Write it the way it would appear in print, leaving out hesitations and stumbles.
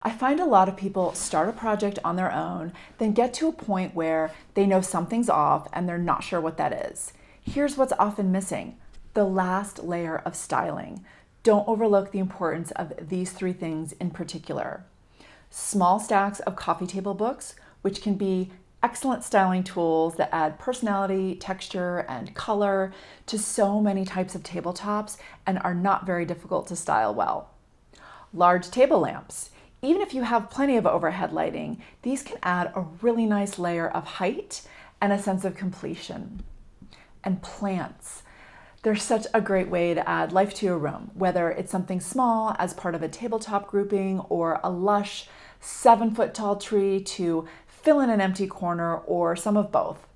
I find a lot of people start a project on their own, then get to a point where they know something's off and they're not sure what that is. Here's what's often missing: the last layer of styling. Don't overlook the importance of these three things in particular. Small stacks of coffee table books, which can be excellent styling tools that add personality, texture, and color to so many types of tabletops and are not very difficult to style well. Large table lamps. Even if you have plenty of overhead lighting, these can add a really nice layer of height and a sense of completion. And plants. They're such a great way to add life to your room, whether it's something small as part of a tabletop grouping or a lush 7-foot tall tree to fill in an empty corner, or some of both.